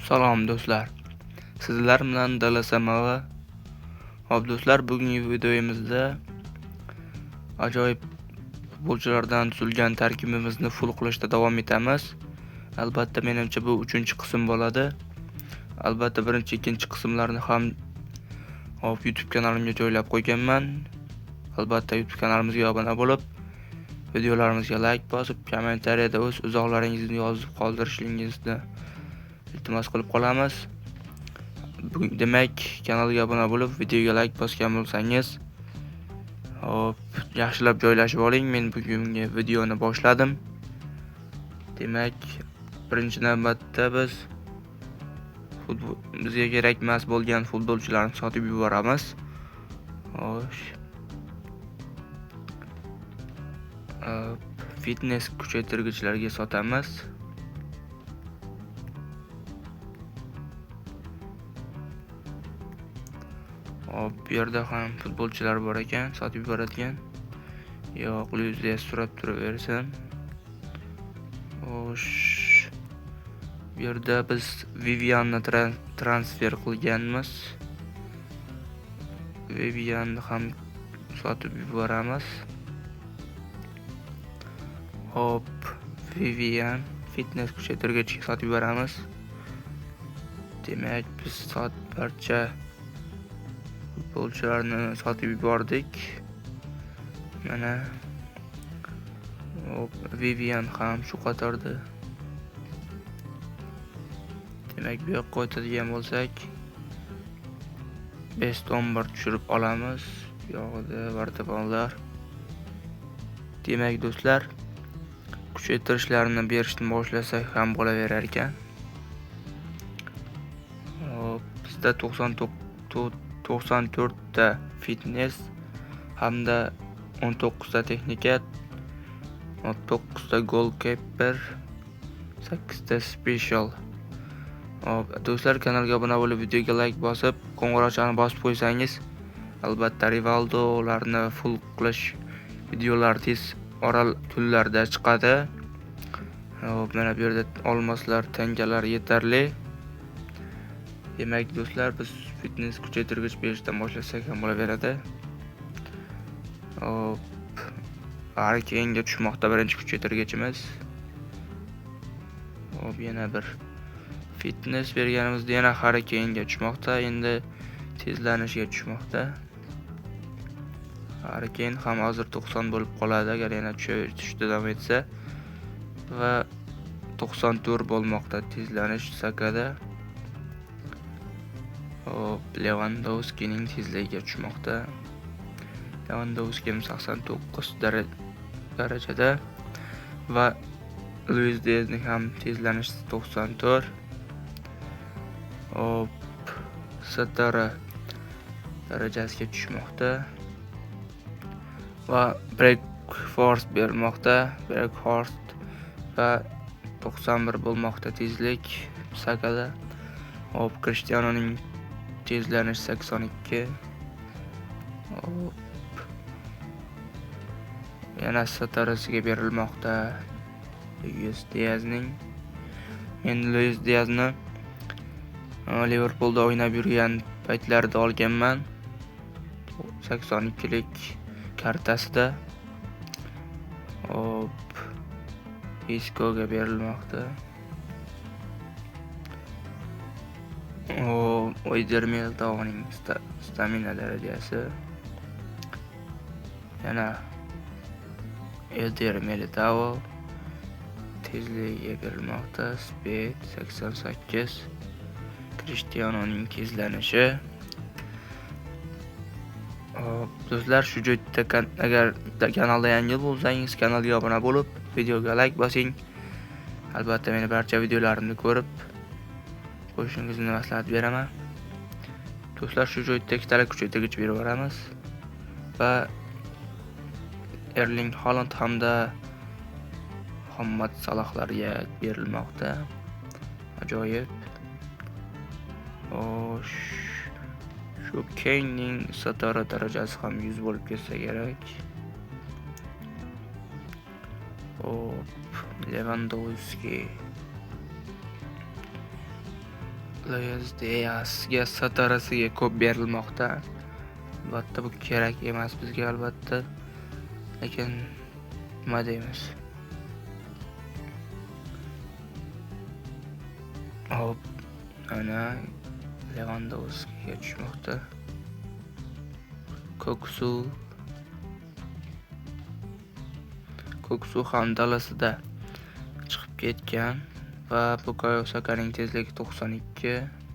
Salom do'stlar. Sizlar bilan Dalasamava. Hop do'stlar, bugungi videomizda ajoyib futbolchilardan tuzilgan tarkibimizni full qilishda davom etamiz. Albatta menimcha bu 3-qism bo'ladi. Albatta birinchi, ikkinchi qismlarni ham YouTube kanalimga joylab qo'yganman. Albatta YouTube kanalimizga obuna bo'lib, videolarimizga like bosib, kommentariyada o'z izohlaringizni yozib qoldirishingizni iltimos qilib qolamiz. Demak, kanalga obuna bo'lib, videoga like bosgan bo'lsangiz, yaxshilab joylashib oling. Men bugungi videoni boshladim. Demak, birinchi navbatda bizga kerak emas bo'lgan futbolchilarni sotib yuboramiz. Fitness kuchaytirgichlarga sotamiz. Bu yerda ham futbolchilar bor ekan, sotib yuboradigan. Yo'q, Luizga so'rab turaversin. Xo'sh. Bu yerda biz Vivianni transfer qilganmiz. Vivianni ham sotib yuboramiz. Hop, Vivian fitness kuchaytirgichga sotib yuboramiz. Demak, biz barcha futbolchilarni sotib yubordik. Mana Vivian ham shu qatorda. Demak, bu yoqqa o'tadigan bo'lsak, best 11 tushirib olamiz. Bu yoqda vartaponlar. Demak do'stlar, kuchaytirishlarni berishni boshlasak ham bo'laverar ekan. Bizda 94 ta fitness hamda 19 ta texnika, 9 ta goalkeeper, 8 ta special. Do'stlar, kanalga obuna bo'lib, videoga like bosib, qo'ng'iroqchani bosib qo'ysangiz, albatta Rivaldo'larni full qilish videolar tez oral kunlarda chiqadi. Mana bu yerda olmoslar, tangalar yetarli. Demak do'stlar, biz fitness kuchaytirgich berishdan boshlasak ham bo'laveradi. Harakaga tushmoqda birinchi kuchaytirgichimiz. Yana bir fitness berganimizda yana harakaga tushmoqda, endi tezlanishga tushmoqda. Harakan ham hozir 90 bo'lib qoladi agar yana tushishda davom etsa, va 94 bo'lmoqda tezlanish sakada. Lewandowskining tezligiga tushmoqda. Lewandowski 89 darajada va Luis Diazning ham tezlanishi 94. Satara darajasiga tushmoqda va Breakfast bermoqda. Breakfast va 91 bo'lmoqda tezlik sakada. Cristianoning tezlanishi 82. Yana Satarasiga berilmoqda Luis Diazning. Men Luis Diazni Liverpoolda o'ynab yurgan paytlarida olganman. 82lik kartasida. Isco'ga berilmoqda. Oydermeldovning stamina darajasi. Yana Eder Militao tezligiga berilmoqda. Speed 88. Cristianoning tezlanishi. Do'stlar, shu joyda agar kanalda yangi bo'lsangiz, kanalga obuna bo'lib, videoga like bosing. Albatta meni barcha videolarimni ko'rib qo'yishingizni maslahat beraman. Do'stlar, shu joyda ikkita kuchaytirgich berib yuboramiz va Erling Haaland hamda Muhammad Salahlarga berilmoqda. Ajoyib. Shu Kane'ning Satara darajasi ham 100 bo'lib ketsa kerak. Lewandowski Luis Diazga satarasiga ko'p berilmoqda. Albatta bu kerak emas bizga albatta. Lekin nima deymiz? Hop, ana Lewandowskiga tushmoqda. Koksu ham dalasida chiqib ketgan va Bukayo Sakaning tezligi 92.